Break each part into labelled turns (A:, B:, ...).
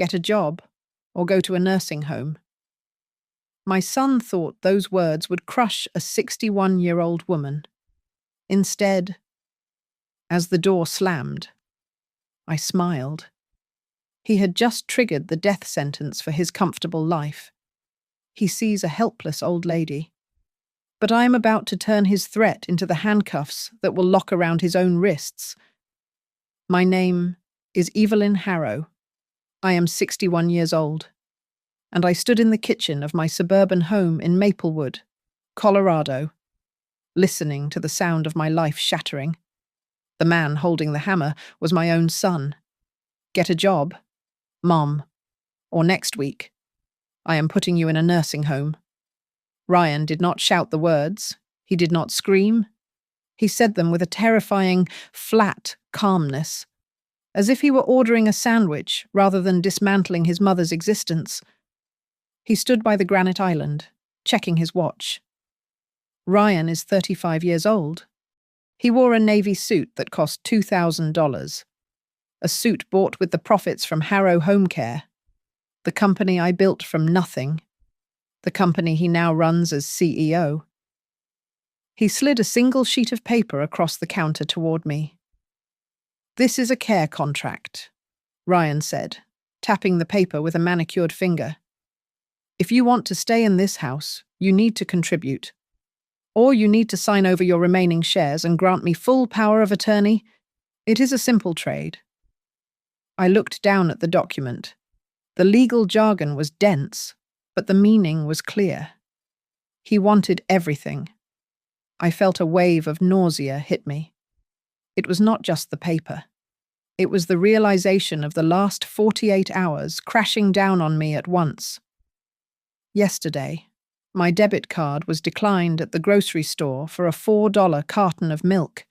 A: get a job, or go to a nursing home. My son thought those words would crush a 61-year-old woman. Instead, as the door slammed, I smiled. He had just triggered the death sentence for his comfortable life. He sees a helpless old lady. But I am about to turn his threat into the handcuffs that will lock around his own wrists. My name is Evelyn Harrow. I am 61 years old, and I stood in the kitchen of my suburban home in Maplewood, Colorado, listening to the sound of my life shattering. The man holding the hammer was my own son. Get a job, Mom, or next week, I am putting you in a nursing home. Ryan did not shout the words. He did not scream. He said them with a terrifying, flat calmness, as if he were ordering a sandwich rather than dismantling his mother's existence. He stood by the granite island, checking his watch. Ryan is 35 years old. He wore a navy suit that cost $2,000, a suit bought with the profits from Harrow Home Care, the company I built from nothing, the company he now runs as CEO. He slid a single sheet of paper across the counter toward me. This is a care contract, Ryan said, tapping the paper with a manicured finger. If you want to stay in this house, you need to contribute. Or you need to sign over your remaining shares and grant me full power of attorney. It is a simple trade. I looked down at the document. The legal jargon was dense, but the meaning was clear. He wanted everything. I felt a wave of nausea hit me. It was not just the paper. It was the realization of the last 48 hours crashing down on me at once. Yesterday, my debit card was declined at the grocery store for a $4 carton of milk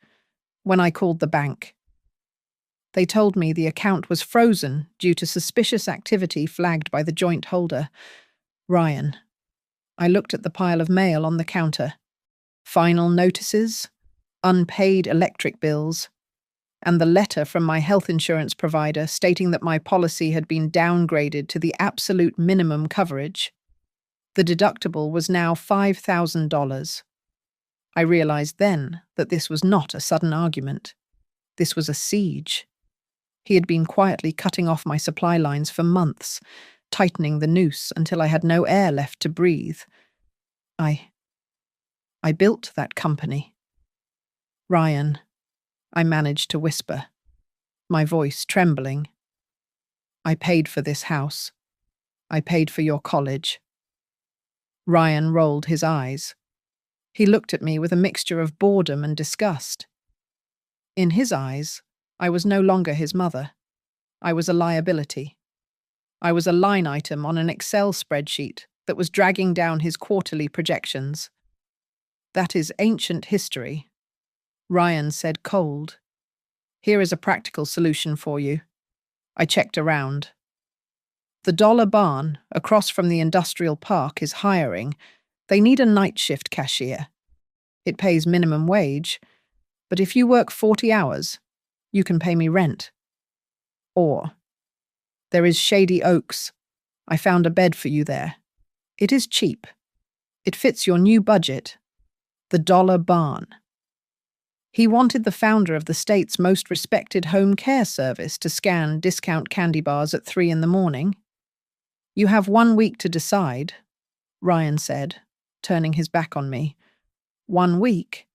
A: when I called the bank. They told me the account was frozen due to suspicious activity flagged by the joint holder, Ryan. I looked at the pile of mail on the counter. Final notices, unpaid electric bills, and the letter from my health insurance provider stating that my policy had been downgraded to the absolute minimum coverage. The deductible was now $5,000. I realized then that this was not a sudden argument. This was a siege. He had been quietly cutting off my supply lines for months, tightening the noose until I had no air left to breathe. I built that company. Ryan, I managed to whisper, my voice trembling. I paid for this house. I paid for your college. Ryan rolled his eyes. He looked at me with a mixture of boredom and disgust. In his eyes, I was no longer his mother. I was a liability. I was a line item on an Excel spreadsheet that was dragging down his quarterly projections. That is ancient history, Ryan said cold. Here is a practical solution for you. I checked around. The Dollar Barn, across from the industrial park, is hiring. They need a night shift cashier. It pays minimum wage, but if you work 40 hours, you can pay me rent. Or, there is Shady Oaks. I found a bed for you there. It is cheap. It fits your new budget. The Dollar Barn. He wanted the founder of the state's most respected home care service to scan discount candy bars at 3 a.m. You have 1 week to decide, Ryan said, turning his back on me. 1 week.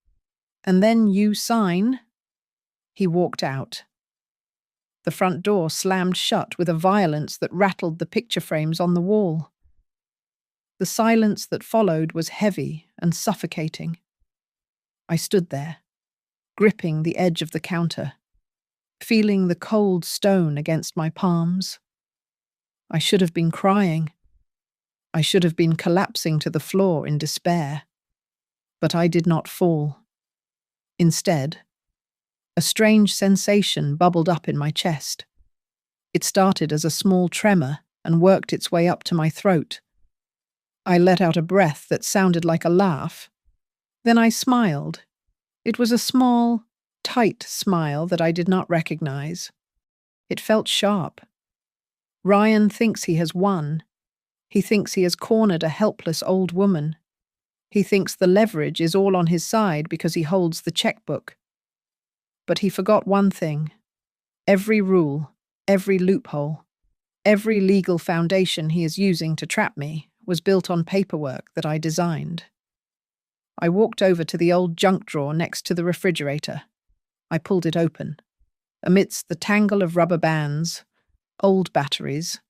A: And then you sign. He walked out. The front door slammed shut with a violence that rattled the picture frames on the wall. The silence that followed was heavy and suffocating. I stood there, gripping the edge of the counter, feeling the cold stone against my palms. I should have been crying. I should have been collapsing to the floor in despair. But I did not fall. Instead, a strange sensation bubbled up in my chest. It started as a small tremor and worked its way up to my throat. I let out a breath that sounded like a laugh. Then I smiled. It was a small, tight smile that I did not recognize. It felt sharp. Ryan thinks he has won. He thinks he has cornered a helpless old woman. He thinks the leverage is all on his side because he holds the checkbook. But he forgot one thing. Every rule, every loophole, every legal foundation he is using to trap me was built on paperwork that I designed. I walked over to the old junk drawer next to the refrigerator. I pulled it open. Amidst the tangle of rubber bands, old batteries,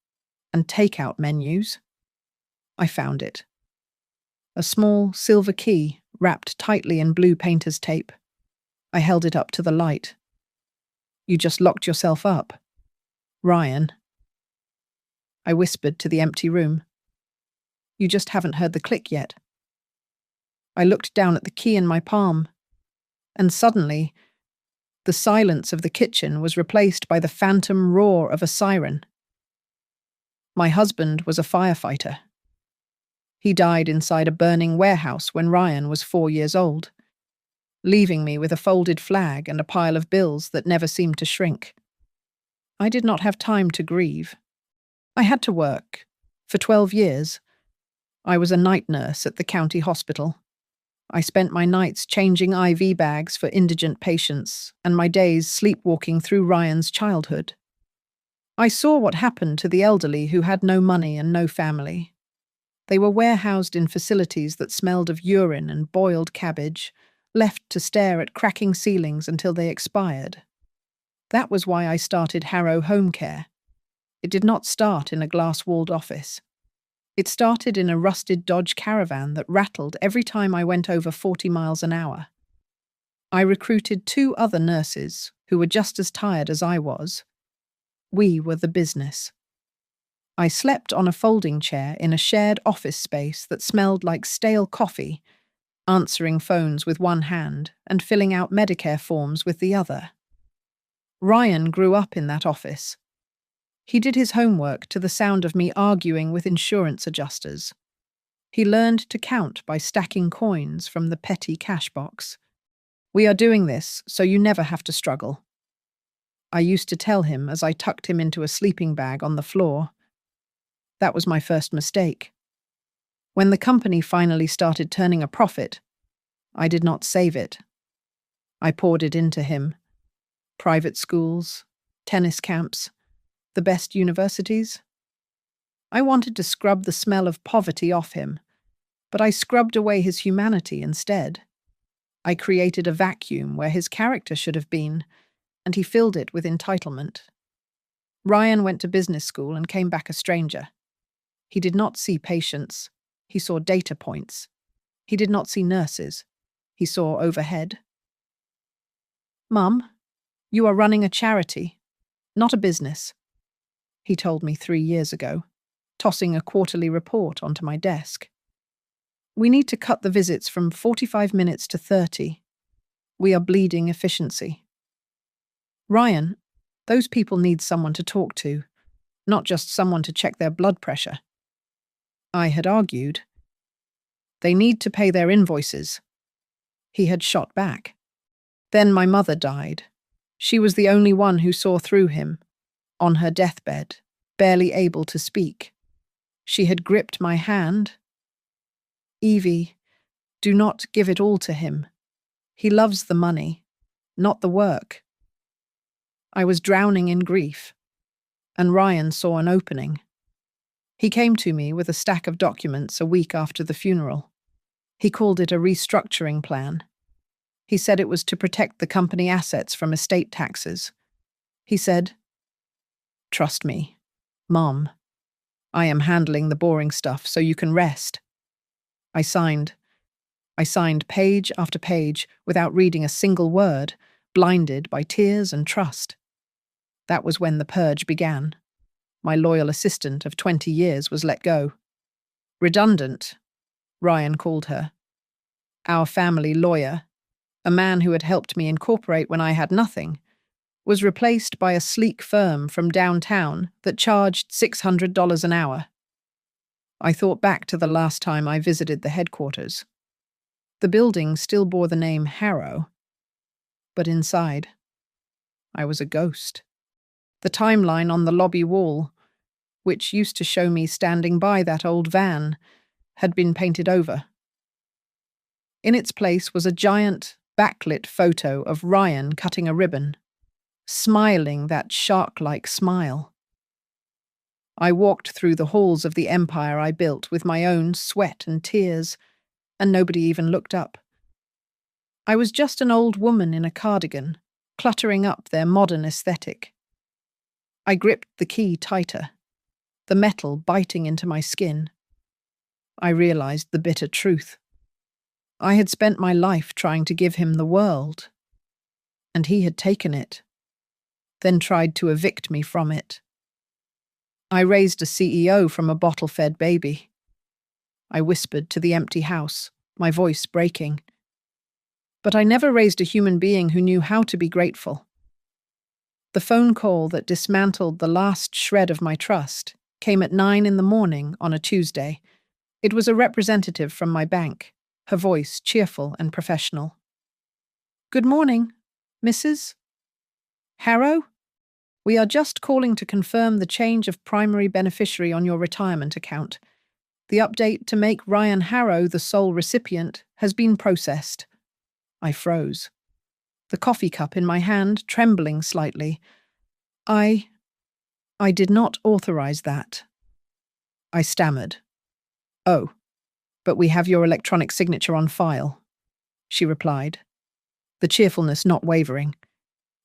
A: and takeout menus, I found it. A small silver key wrapped tightly in blue painter's tape. I held it up to the light. "You just locked yourself up, Ryan," I whispered to the empty room. "You just haven't heard the click yet." I looked down at the key in my palm, and suddenly, the silence of the kitchen was replaced by the phantom roar of a siren. My husband was a firefighter. He died inside a burning warehouse when Ryan was 4 years old, leaving me with a folded flag and a pile of bills that never seemed to shrink. I did not have time to grieve. I had to work. For 12 years, I was a night nurse at the county hospital. I spent my nights changing IV bags for indigent patients and my days sleepwalking through Ryan's childhood. I saw what happened to the elderly who had no money and no family. They were warehoused in facilities that smelled of urine and boiled cabbage, left to stare at cracking ceilings until they expired. That was why I started Harrow Home Care. It did not start in a glass-walled office. It started in a rusted Dodge Caravan that rattled every time I went over 40 miles an hour. I recruited 2 other nurses who were just as tired as I was. We were the business. I slept on a folding chair in a shared office space that smelled like stale coffee, answering phones with one hand and filling out Medicare forms with the other. Ryan grew up in that office. He did his homework to the sound of me arguing with insurance adjusters. He learned to count by stacking coins from the petty cash box. "We are doing this so you never have to struggle," I used to tell him as I tucked him into a sleeping bag on the floor. That was my first mistake. When the company finally started turning a profit, I did not save it. I poured it into him. Private schools, tennis camps, the best universities. I wanted to scrub the smell of poverty off him, but I scrubbed away his humanity instead. I created a vacuum where his character should have been, and he filled it with entitlement. Ryan went to business school and came back a stranger. He did not see patients. He saw data points. He did not see nurses. He saw overhead. "Mum, you are running a charity, not a business," he told me 3 years ago, tossing a quarterly report onto my desk. "We need to cut the visits from 45 minutes to 30. We are bleeding efficiency." "Ryan, those people need someone to talk to, not just someone to check their blood pressure." I had argued. "They need to pay their invoices." He had shot back. Then my mother died. She was the only one who saw through him, on her deathbed, barely able to speak. She had gripped my hand. "Evie, do not give it all to him. He loves the money, not the work." I was drowning in grief, and Ryan saw an opening. He came to me with a stack of documents a week after the funeral. He called it a restructuring plan. He said it was to protect the company assets from estate taxes. He said, "Trust me, Mom. I am handling the boring stuff so you can rest." I signed. I signed page after page without reading a single word, blinded by tears and trust. That was when the purge began. My loyal assistant of 20 years was let go. Redundant, Ryan called her. Our family lawyer, a man who had helped me incorporate when I had nothing, was replaced by a sleek firm from downtown that charged $600 an hour. I thought back to the last time I visited the headquarters. The building still bore the name Harrow, but inside, I was a ghost. The timeline on the lobby wall, which used to show me standing by that old van, had been painted over. In its place was a giant, backlit photo of Ryan cutting a ribbon, smiling that shark-like smile. I walked through the halls of the empire I built with my own sweat and tears, and nobody even looked up. I was just an old woman in a cardigan, cluttering up their modern aesthetic. I gripped the key tighter, the metal biting into my skin. I realized the bitter truth. I had spent my life trying to give him the world, and he had taken it, then tried to evict me from it. I raised a CEO from a bottle-fed baby. I whispered to the empty house, my voice breaking. But I never raised a human being who knew how to be grateful. The phone call that dismantled the last shred of my trust came at 9 a.m. on a Tuesday. It was a representative from my bank, her voice cheerful and professional. "Good morning, Mrs. Harrow? We are just calling to confirm the change of primary beneficiary on your retirement account. The update to make Ryan Harrow the sole recipient has been processed." I froze, the coffee cup in my hand trembling slightly. I did not authorize that. I stammered. "Oh, but we have your electronic signature on file," she replied, the cheerfulness not wavering.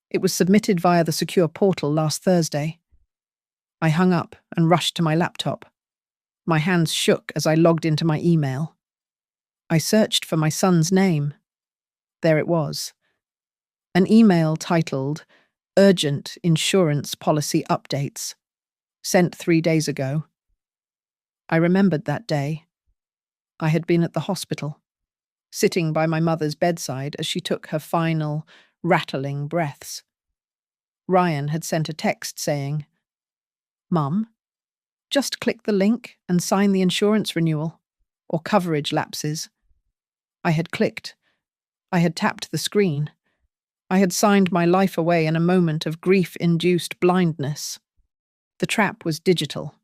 A: "It was submitted via the secure portal last Thursday." I hung up and rushed to my laptop. My hands shook as I logged into my email. I searched for my son's name. There it was. An email titled, "Urgent Insurance Policy Updates," sent 3 days ago. I remembered that day. I had been at the hospital, sitting by my mother's bedside as she took her final, rattling breaths. Ryan had sent a text saying, "Mum, just click the link and sign the insurance renewal, or coverage lapses." I had clicked. I had tapped the screen. I had signed my life away in a moment of grief-induced blindness. The trap was digital,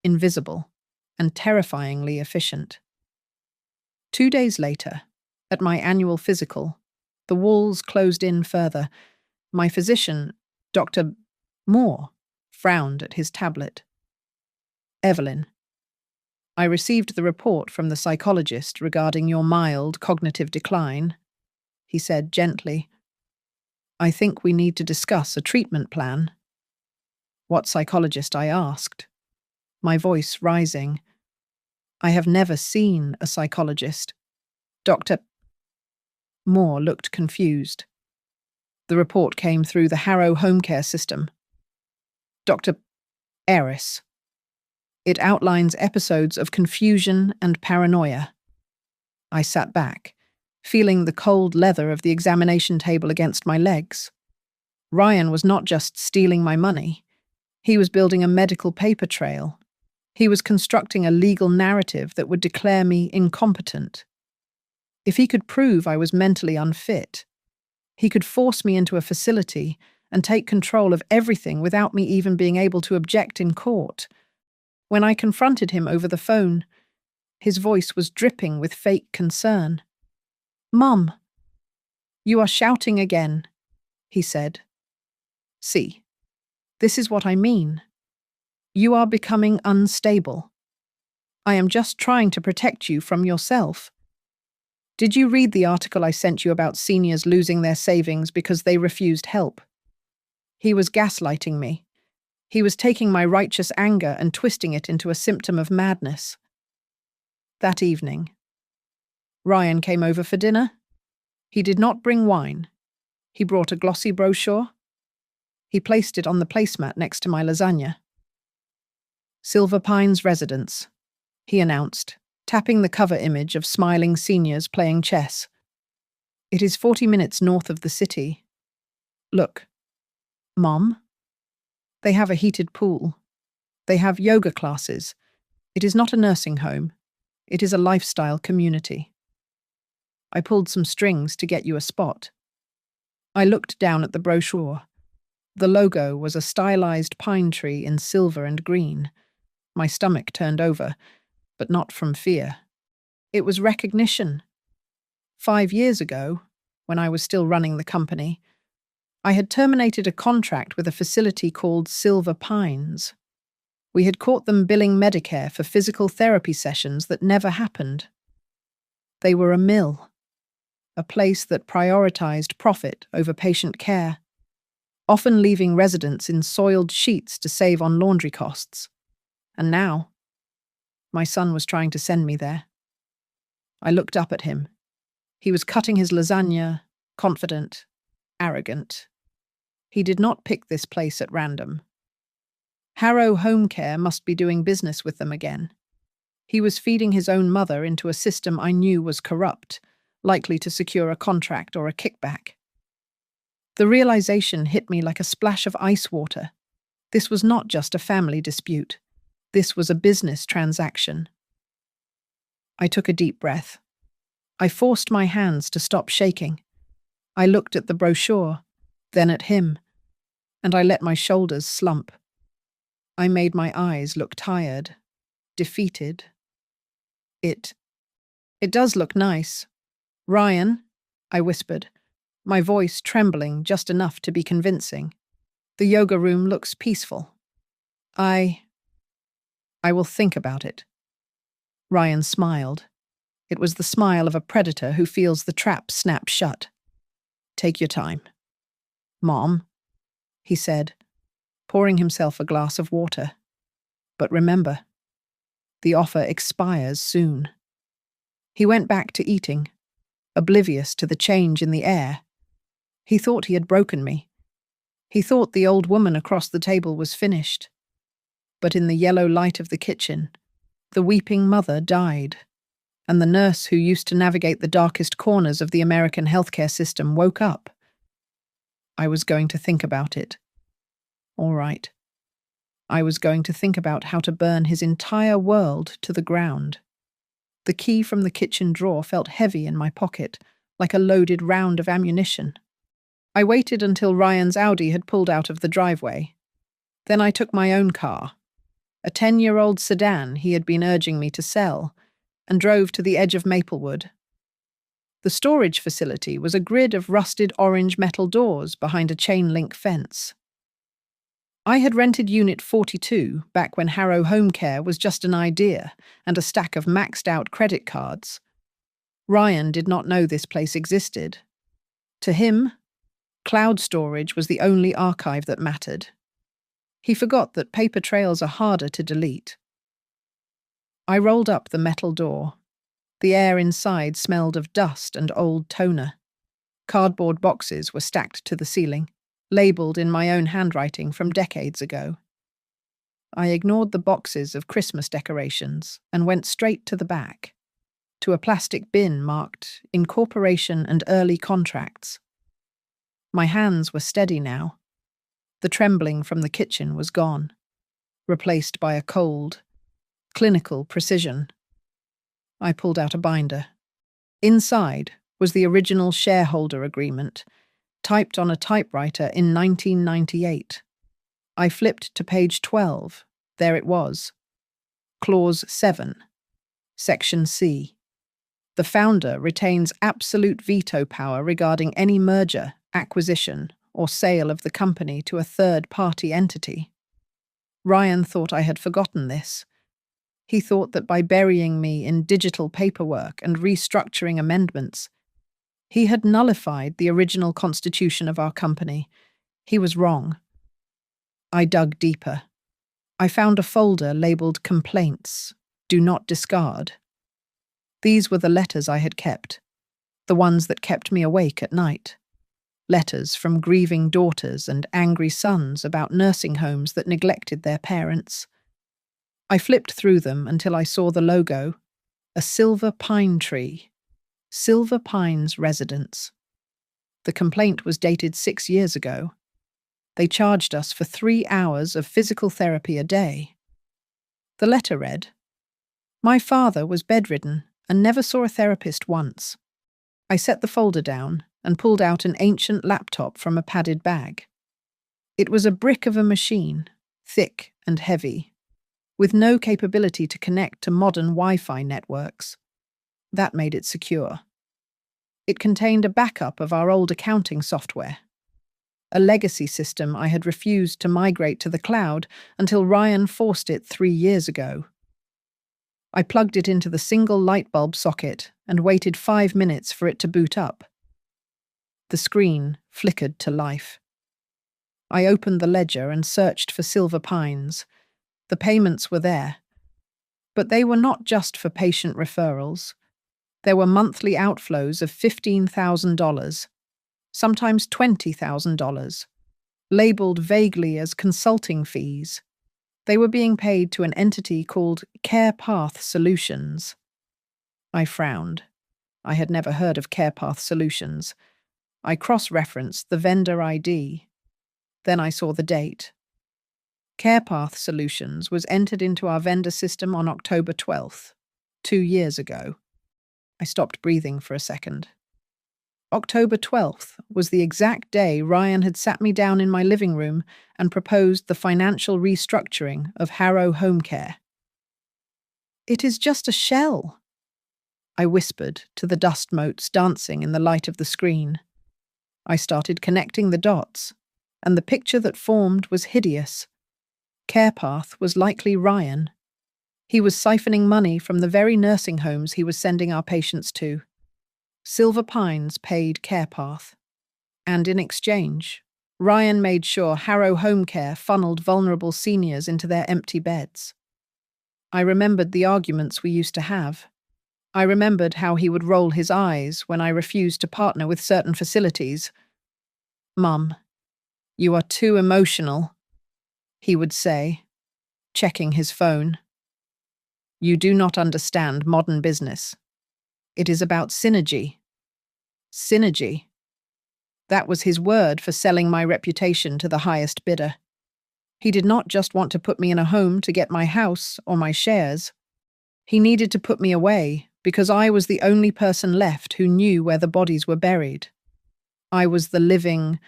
A: invisible, and terrifyingly efficient. 2 days later, at my annual physical, the walls closed in further. My physician, Dr. Moore, frowned at his tablet. "Evelyn, I received the report from the psychologist regarding your mild cognitive decline," he said gently. "I think we need to discuss a treatment plan." "What psychologist?" I asked, my voice rising. "I have never seen a psychologist." Dr. Moore looked confused. The report came through the Harrow home care system. Dr. Eris. It outlines episodes of confusion and paranoia. I sat back, feeling the cold leather of the examination table against my legs. Ryan was not just stealing my money. He was building a medical paper trail. He was constructing a legal narrative that would declare me incompetent. If he could prove I was mentally unfit, he could force me into a facility and take control of everything without me even being able to object in court. When I confronted him over the phone, his voice was dripping with fake concern. "Mum, you are shouting again," he said. "See, this is what I mean. You are becoming unstable. I am just trying to protect you from yourself. Did you read the article I sent you about seniors losing their savings because they refused help?" He was gaslighting me. He was taking my righteous anger and twisting it into a symptom of madness. That evening, Ryan came over for dinner. He did not bring wine. He brought a glossy brochure. He placed it on the placemat next to my lasagna. "Silver Pines Residence," he announced, tapping the cover image of smiling seniors playing chess. "It is 40 minutes north of the city. Look, Mom. They have a heated pool. They have yoga classes. It is not a nursing home. It is a lifestyle community. I pulled some strings to get you a spot." I looked down at the brochure. The logo was a stylized pine tree in silver and green. My stomach turned over, but not from fear. It was recognition. 5 years ago, when I was still running the company, I had terminated a contract with a facility called Silver Pines. We had caught them billing Medicare for physical therapy sessions that never happened. They were a mill, a place that prioritized profit over patient care, often leaving residents in soiled sheets to save on laundry costs. And now, my son was trying to send me there. I looked up at him. He was cutting his lasagna, confident, arrogant. He did not pick this place at random. Harrow Home Care must be doing business with them again. He was feeding his own mother into a system I knew was corrupt, likely to secure a contract or a kickback. The realization hit me like a splash of ice water. This was not just a family dispute. This was a business transaction. I took a deep breath. I forced my hands to stop shaking. I looked at the brochure, then at him, and I let my shoulders slump. I made my eyes look tired, defeated. It does look nice. Ryan, I whispered, my voice trembling just enough to be convincing. The yoga room looks peaceful. I will think about it. Ryan smiled. It was the smile of a predator who feels the trap snap shut. Take your time. Mom, he said, pouring himself a glass of water. But remember, the offer expires soon. He went back to eating, oblivious to the change in the air. He thought he had broken me. He thought the old woman across the table was finished. But in the yellow light of the kitchen, the weeping mother died, and the nurse who used to navigate the darkest corners of the American healthcare system woke up. I was going to think about it. All right. I was going to think about how to burn his entire world to the ground. The key from the kitchen drawer felt heavy in my pocket, like a loaded round of ammunition. I waited until Ryan's Audi had pulled out of the driveway. Then I took my own car, a 10-year-old sedan he had been urging me to sell, and drove to the edge of Maplewood. The storage facility was a grid of rusted orange metal doors behind a chain-link fence. I had rented Unit 42 back when Harrow Home Care was just an idea and a stack of maxed-out credit cards. Ryan did not know this place existed. To him, cloud storage was the only archive that mattered. He forgot that paper trails are harder to delete. I rolled up the metal door. The air inside smelled of dust and old toner. Cardboard boxes were stacked to the ceiling, labelled in my own handwriting from decades ago. I ignored the boxes of Christmas decorations and went straight to the back, to a plastic bin marked Incorporation and Early Contracts. My hands were steady now. The trembling from the kitchen was gone, replaced by a cold, clinical precision. I pulled out a binder. Inside was the original shareholder agreement, typed on a typewriter in 1998. I flipped to page 12. There it was. Clause 7. Section C. The founder retains absolute veto power regarding any merger, acquisition, or sale of the company to a third-party entity. Ryan thought I had forgotten this. He thought that by burying me in digital paperwork and restructuring amendments, he had nullified the original constitution of our company. He was wrong. I dug deeper. I found a folder labelled Complaints, Do Not Discard. These were the letters I had kept, the ones that kept me awake at night. Letters from grieving daughters and angry sons about nursing homes that neglected their parents. I flipped through them until I saw the logo, a silver pine tree. Silver Pines Residence. The complaint was dated 6 years ago. They charged us for 3 hours of physical therapy a day. The letter read, "My father was bedridden and never saw a therapist once." I set the folder down and pulled out an ancient laptop from a padded bag. It was a brick of a machine, thick and heavy. with no capability to connect to modern Wi-Fi networks. That made it secure. It contained a backup of our old accounting software, a legacy system I had refused to migrate to the cloud until Ryan forced it 3 years ago. I plugged it into the single light bulb socket and waited 5 minutes for it to boot up. The screen flickered to life. I opened the ledger and searched for Silver Pines. The payments were there. But they were not just for patient referrals. There were monthly outflows of $15,000, sometimes $20,000, labeled vaguely as consulting fees. They were being paid to an entity called CarePath Solutions. I frowned. I had never heard of CarePath Solutions. I cross-referenced the vendor ID. Then I saw the date. CarePath Solutions was entered into our vendor system on October 12th, 2 years ago. I stopped breathing for a second. October 12th was the exact day Ryan had sat me down in my living room and proposed the financial restructuring of Harrow Home Care. "It is just a shell," I whispered to the dust motes dancing in the light of the screen. I started connecting the dots, and the picture that formed was hideous. CarePath was likely Ryan. He was siphoning money from the very nursing homes he was sending our patients to. Silver Pines paid CarePath. And in exchange, Ryan made sure Harrow Home Care funneled vulnerable seniors into their empty beds. I remembered the arguments we used to have. I remembered how he would roll his eyes when I refused to partner with certain facilities. "Mum, you are too emotional," he would say, checking his phone. "You do not understand modern business. It is about synergy." Synergy. That was his word for selling my reputation to the highest bidder. He did not just want to put me in a home to get my house or my shares. He needed to put me away because I was the only person left who knew where the bodies were buried. I was the living,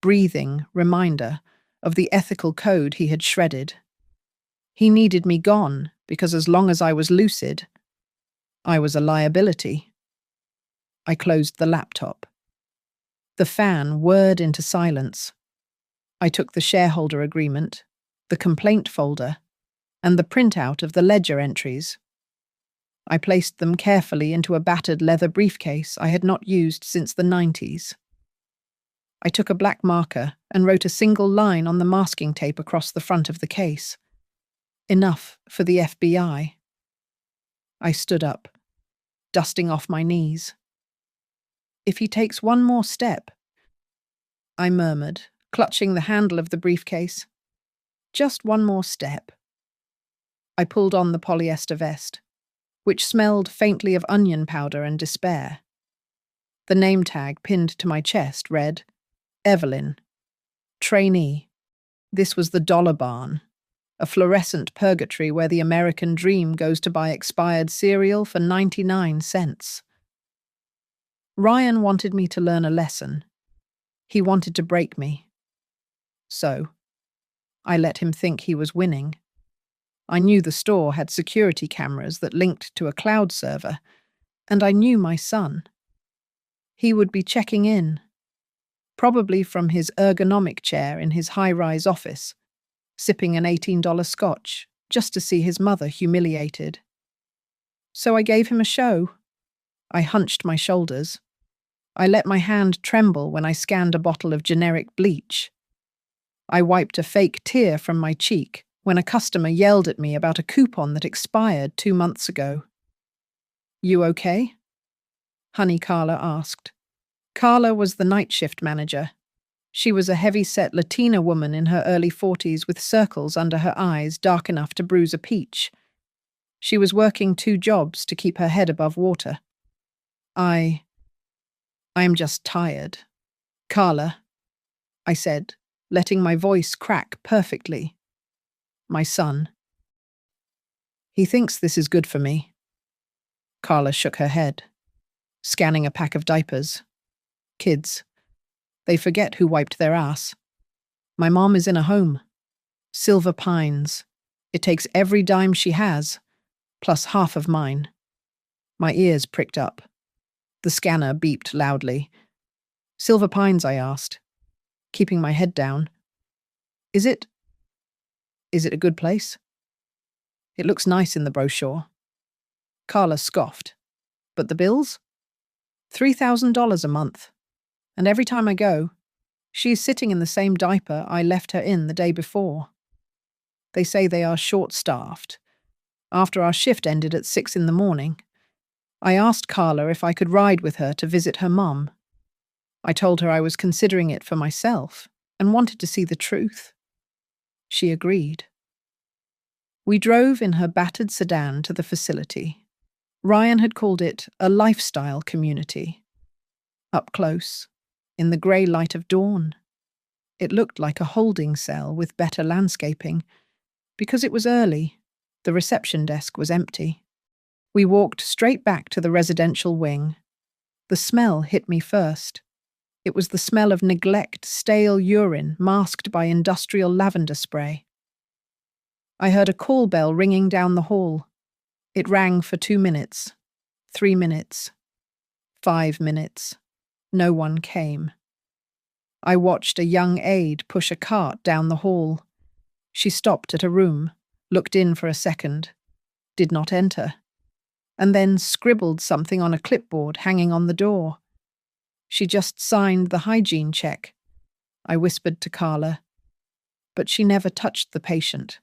A: breathing reminder of the ethical code he had shredded. He needed me gone because as long as I was lucid, I was a liability. I closed the laptop. The fan whirred into silence. I took the shareholder agreement, the complaint folder, and the printout of the ledger entries. I placed them carefully into a battered leather briefcase I had not used since the 90s. I took a black marker and wrote a single line on the masking tape across the front of the case. Enough for the FBI. I stood up, dusting off my knees. "If he takes one more step," I murmured, clutching the handle of the briefcase. "Just one more step." I pulled on the polyester vest, which smelled faintly of onion powder and despair. The name tag pinned to my chest read, "Evelyn, trainee." This was the Dollar Barn, a fluorescent purgatory where the American dream goes to buy expired cereal for 99 cents. Ryan wanted me to learn a lesson. He wanted to break me. So, I let him think he was winning. I knew the store had security cameras that linked to a cloud server, and I knew my son. He would be checking in, probably from his ergonomic chair in his high-rise office, sipping an $18 scotch just to see his mother humiliated. So I gave him a show. I hunched my shoulders. I let my hand tremble when I scanned a bottle of generic bleach. I wiped a fake tear from my cheek when a customer yelled at me about a coupon that expired 2 months ago. "You okay?" Honey Carla asked. Carla was the night shift manager. She was a heavy-set Latina woman in her early 40s with circles under her eyes dark enough to bruise a peach. She was working 2 jobs to keep her head above water. I'm just tired. "Carla," I said, letting my voice crack perfectly. "My son. He thinks this is good for me." Carla shook her head, scanning a pack of diapers. "Kids. They forget who wiped their ass. My mom is in a home. Silver Pines. It takes every dime she has, plus half of mine. My ears pricked up. The scanner beeped loudly. Silver Pines, I asked, keeping my head down. Is it a good place? It looks nice in the brochure. Carla scoffed. But the bills? $3,000 a month. And every time I go, she's sitting in the same diaper I left her in the day before. They say they are short-staffed. After our shift ended at 6 in the morning, I asked Carla if I could ride with her to visit her mum. I told her I was considering it for myself and wanted to see the truth. She agreed. We drove in her battered sedan to the facility. Ryan had called it a lifestyle community. Up close, in the grey light of dawn, it looked like a holding cell with better landscaping. Because it was early, the reception desk was empty. We walked straight back to the residential wing. The smell hit me first. It was the smell of neglect, stale urine masked by industrial lavender spray. I heard a call bell ringing down the hall. It rang for 2 minutes, 3 minutes, 5 minutes. No one came. I watched a young aide push a cart down the hall. She stopped at a room, looked in for a second, did not enter, and then scribbled something on a clipboard hanging on the door. She just signed the hygiene check. I whispered to Carla, but she never touched the patient.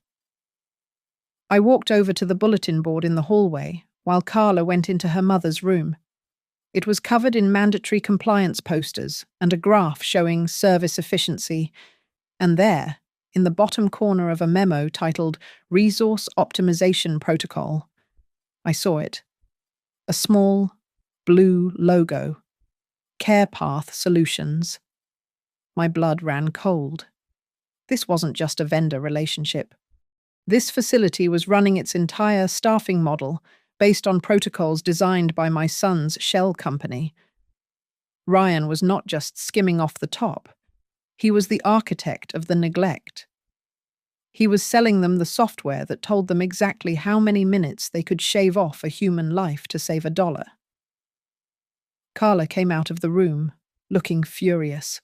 A: I walked over to the bulletin board in the hallway while Carla went into her mother's room. It was covered in mandatory compliance posters and a graph showing service efficiency, and there, in the bottom corner of a memo titled Resource Optimization Protocol, I saw it. A small, blue logo. CarePath Solutions. My blood ran cold. This wasn't just a vendor relationship. This facility was running its entire staffing model based on protocols designed by my son's shell company. Ryan was not just skimming off the top. He was the architect of the neglect. He was selling them the software that told them exactly how many minutes they could shave off a human life to save $1. Carla came out of the room, looking furious.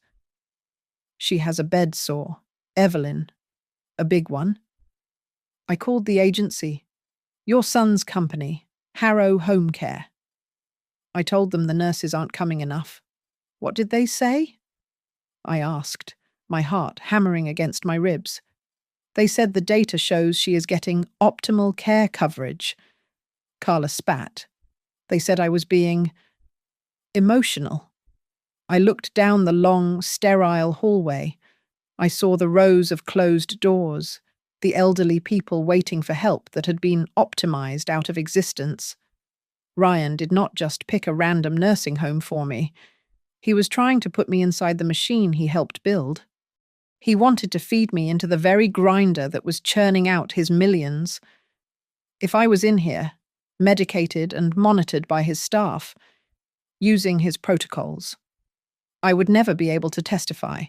A: She has a bed sore, Evelyn. A big one. I called the agency. Your son's company, Harrow Home Care. I told them the nurses aren't coming enough. What did they say? I asked, my heart hammering against my ribs. They said the data shows she is getting optimal care coverage. Carla spat. They said I was being emotional. I looked down the long, sterile hallway. I saw the rows of closed doors, the elderly people waiting for help that had been optimized out of existence. Ryan did not just pick a random nursing home for me. He was trying to put me inside the machine he helped build. He wanted to feed me into the very grinder that was churning out his millions. If I was in here, medicated and monitored by his staff, using his protocols, I would never be able to testify.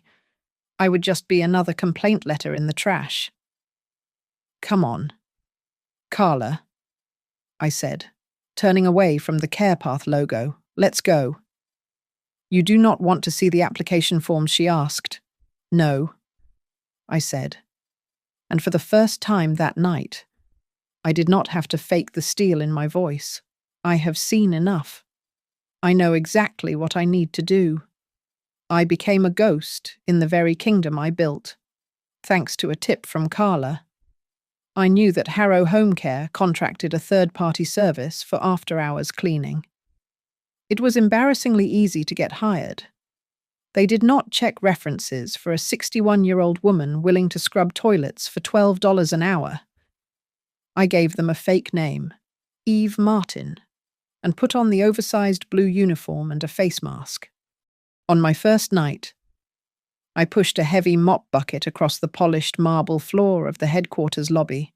A: I would just be another complaint letter in the trash. Come on. Carla, I said, turning away from the CarePath logo. Let's go. You do not want to see the application forms she asked. No, I said. And for the first time that night, I did not have to fake the steel in my voice. I have seen enough. I know exactly what I need to do. I became a ghost in the very kingdom I built, thanks to a tip from Carla. I knew that Harrow Home Care contracted a third-party service for after-hours cleaning. It was embarrassingly easy to get hired. They did not check references for a 61-year-old woman willing to scrub toilets for $12 an hour. I gave them a fake name, Eve Martin, and put on the oversized blue uniform and a face mask. On my first night, I pushed a heavy mop bucket across the polished marble floor of the headquarters lobby.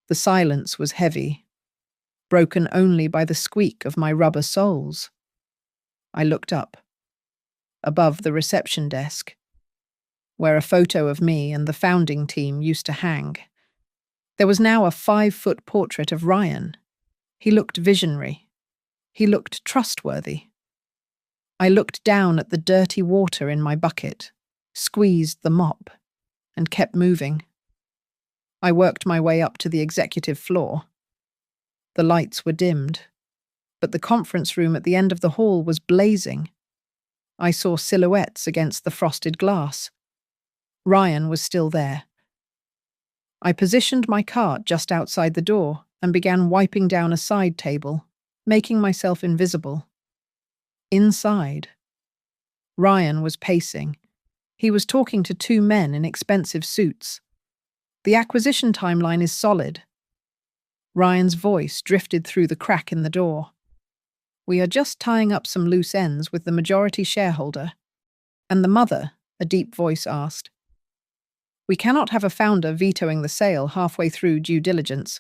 A: The silence was heavy, broken only by the squeak of my rubber soles. I looked up, above the reception desk, where a photo of me and the founding team used to hang. There was now a 5-foot portrait of Ryan. He looked visionary. He looked trustworthy. I looked down at the dirty water in my bucket, squeezed the mop, and kept moving. I worked my way up to the executive floor. The lights were dimmed, but the conference room at the end of the hall was blazing. I saw silhouettes against the frosted glass. Ryan was still there. I positioned my cart just outside the door and began wiping down a side table, making myself invisible. Inside, Ryan was pacing. He was talking to 2 men in expensive suits. The acquisition timeline is solid. Ryan's voice drifted through the crack in the door. We are just tying up some loose ends with the majority shareholder. And the mother, a deep voice asked. We cannot have a founder vetoing the sale halfway through due diligence.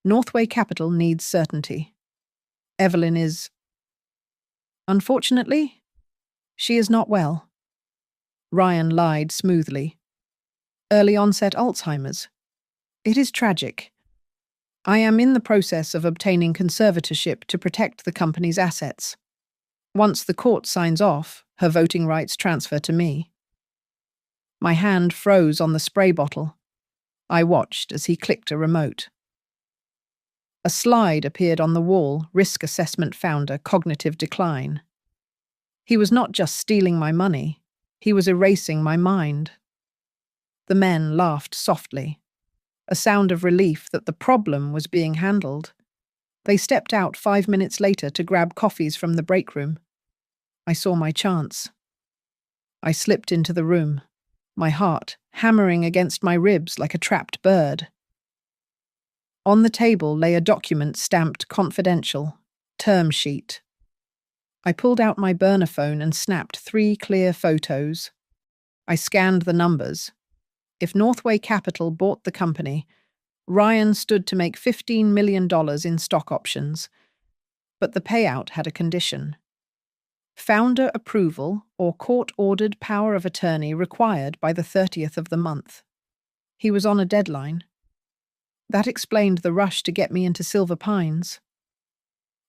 A: Northway Capital needs certainty. Evelyn is... Unfortunately, she is not well. Ryan lied smoothly. Early onset Alzheimer's. It is tragic. I am in the process of obtaining conservatorship to protect the company's assets. Once the court signs off, her voting rights transfer to me. My hand froze on the spray bottle. I watched as he clicked a remote. A slide appeared on the wall, risk assessment founder, cognitive decline. He was not just stealing my money, he was erasing my mind. The men laughed softly, a sound of relief that the problem was being handled. They stepped out 5 minutes later to grab coffees from the break room. I saw my chance. I slipped into the room, my heart hammering against my ribs like a trapped bird. On the table lay a document stamped confidential, term sheet. I pulled out my burner phone and snapped 3 clear photos. I scanned the numbers. If Northway Capital bought the company, Ryan stood to make $15 million in stock options. But the payout had a condition. Founder approval or court-ordered power of attorney required by the 30th of the month. He was on a deadline. That explained the rush to get me into Silver Pines.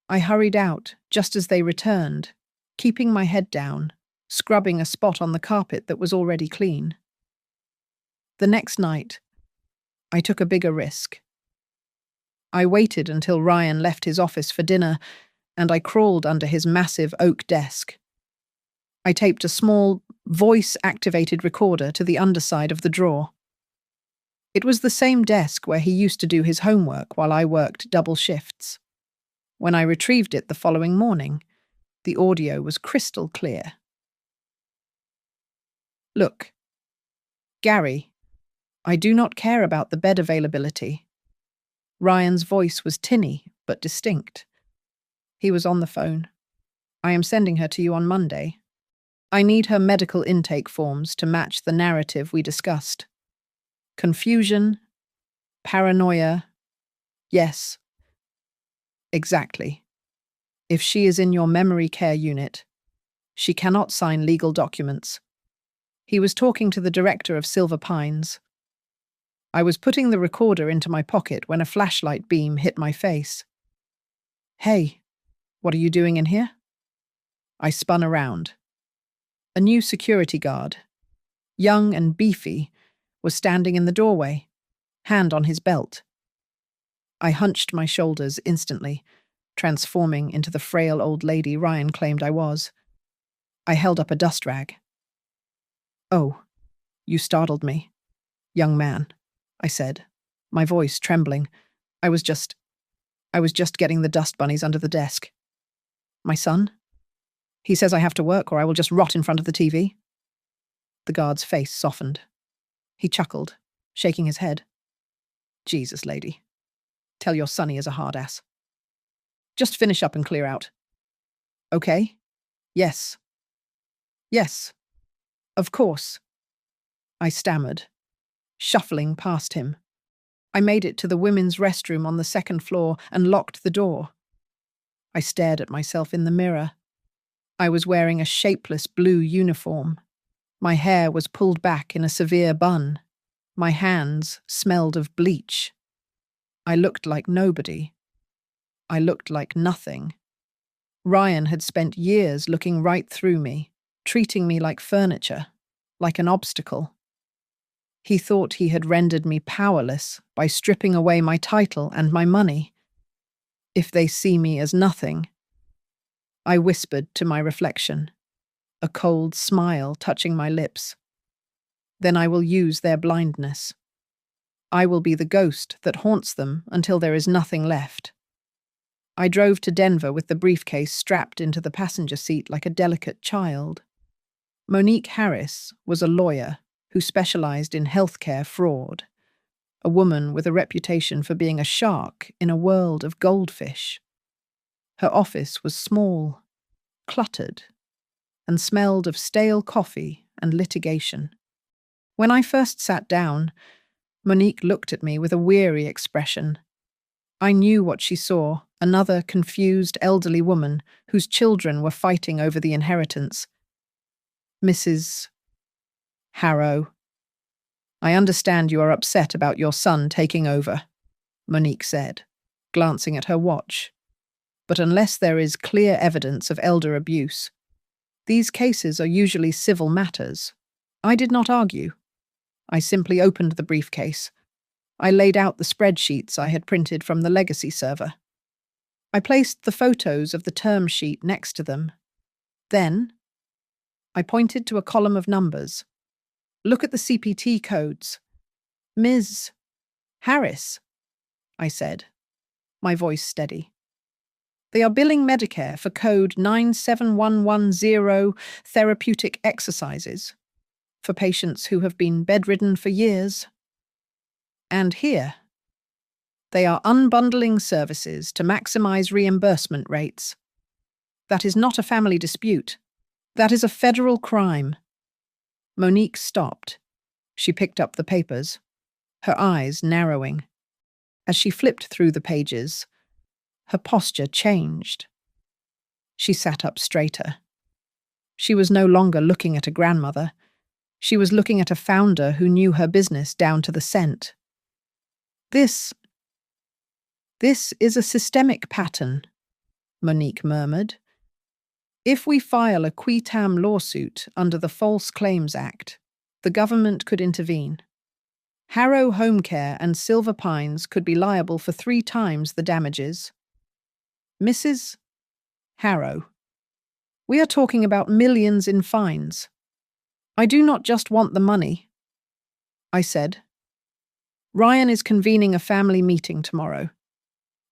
A: I hurried out just as they returned, keeping my head down, scrubbing a spot on the carpet that was already clean. The next night, I took a bigger risk. I waited until Ryan left his office for dinner, and I crawled under his massive oak desk. I taped a small, voice-activated recorder to the underside of the drawer. It was the same desk where he used to do his homework while I worked double shifts. When I retrieved it the following morning, the audio was crystal clear. Look, Gary, I do not care about the bed availability. Ryan's voice was tinny but distinct. He was on the phone. I am sending her to you on Monday. I need her medical intake forms to match the narrative we discussed. Confusion, paranoia, yes. Exactly. If she is in your memory care unit, she cannot sign legal documents. He was talking to the director of Silver Pines. I was putting the recorder into my pocket when a flashlight beam hit my face. Hey, what are you doing in here? I spun around. A new security guard, young and beefy, was standing in the doorway, hand on his belt. I hunched my shoulders instantly, transforming into the frail old lady Ryan claimed I was. I held up a dust rag. Oh, you startled me, young man, I said, my voice trembling. I was just getting the dust bunnies under the desk. My son? He says I have to work or I will just rot in front of the TV. The guard's face softened. He chuckled, shaking his head. Jesus, lady. Tell your sonny is a hard ass. Just finish up and clear out. Okay? Yes. Yes. Of course. I stammered, shuffling past him. I made it to the women's restroom on the second floor and locked the door. I stared at myself in the mirror. I was wearing a shapeless blue uniform. My hair was pulled back in a severe bun. My hands smelled of bleach. I looked like nobody. I looked like nothing. Ryan had spent years looking right through me, treating me like furniture, like an obstacle. He thought he had rendered me powerless by stripping away my title and my money. If they see me as nothing, I whispered to my reflection, a cold smile touching my lips. Then I will use their blindness. I will be the ghost that haunts them until there is nothing left. I drove to Denver with the briefcase strapped into the passenger seat like a delicate child. Monique Harris was a lawyer who specialized in healthcare fraud, a woman with a reputation for being a shark in a world of goldfish. Her office was small, cluttered, and smelled of stale coffee and litigation. When I first sat down, Monique looked at me with a weary expression. I knew what she saw, another confused elderly woman whose children were fighting over the inheritance. Mrs. Harrow, I understand you are upset about your son taking over, Monique said, glancing at her watch. But unless there is clear evidence of elder abuse, these cases are usually civil matters. I did not argue. I simply opened the briefcase. I laid out the spreadsheets I had printed from the legacy server. I placed the photos of the term sheet next to them. Then, I pointed to a column of numbers. Look at the CPT codes. Ms. Harris, I said, my voice steady. They are billing Medicare for code 97110 therapeutic exercises for patients who have been bedridden for years. And here, they are unbundling services to maximize reimbursement rates. That is not a family dispute. That is a federal crime. Monique stopped. She picked up the papers, her eyes narrowing. As she flipped through the pages, her posture changed. She sat up straighter. She was no longer looking at a grandmother. She was looking at a founder who knew her business down to the cent. This is a systemic pattern, Monique murmured. If we file a qui tam lawsuit under the False Claims Act, the government could intervene. Harrow Home Care and Silver Pines could be liable for 3 times the damages. Mrs. Harrow, we are talking about millions in fines. I do not just want the money, I said. Ryan is convening a family meeting tomorrow.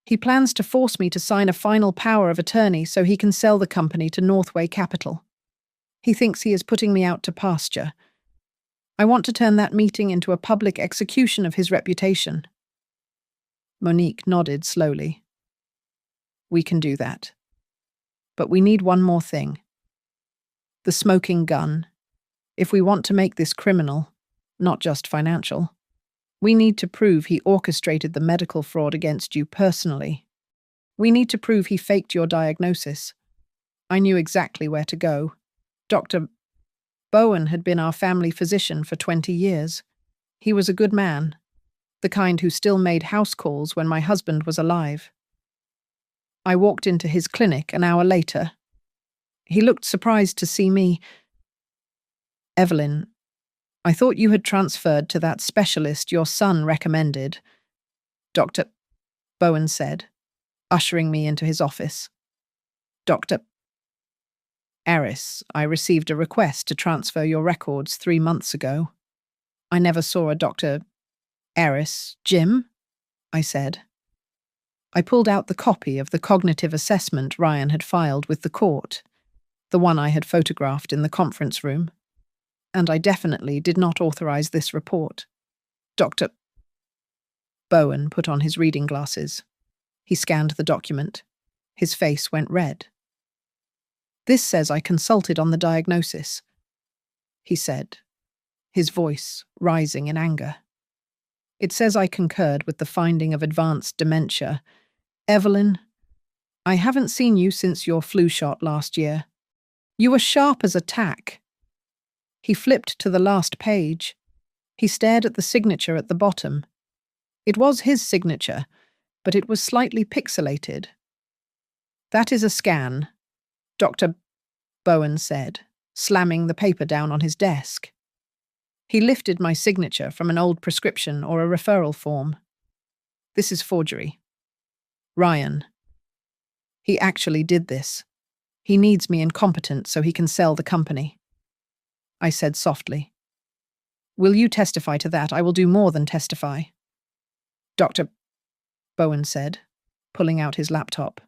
A: He plans to force me to sign a final power of attorney so he can sell the company to Northway Capital. He thinks he is putting me out to pasture. I want to turn that meeting into a public execution of his reputation. Monique nodded slowly. We can do that. But we need one more thing. The smoking gun. If we want to make this criminal, not just financial, we need to prove he orchestrated the medical fraud against you personally. We need to prove he faked your diagnosis. I knew exactly where to go. Dr. Bowen had been our family physician for 20 years. He was a good man, the kind who still made house calls when my husband was alive. I walked into his clinic an hour later. He looked surprised to see me. Evelyn, I thought you had transferred to that specialist your son recommended, Dr. Bowen said, ushering me into his office. Dr. Harris, I received a request to transfer your records 3 months ago. I never saw a Dr. Harris, Jim, I said. I pulled out the copy of the cognitive assessment Ryan had filed with the court, the one I had photographed in the conference room. And I definitely did not authorize this report. Dr. Bowen put on his reading glasses. He scanned the document. His face went red. This says I consulted on the diagnosis, he said, his voice rising in anger. It says I concurred with the finding of advanced dementia. Evelyn, I haven't seen you since your flu shot last year. You were sharp as a tack. He flipped to the last page. He stared at the signature at the bottom. It was his signature, but it was slightly pixelated. "That is a scan," Dr. Bowen said, slamming the paper down on his desk. He lifted my signature from an old prescription or a referral form. "This is forgery. Ryan. He actually did this. He needs me incompetent so he can sell the company." I said softly. "Will you testify to that? I will do more than testify." Dr. Bowen said, pulling out his laptop.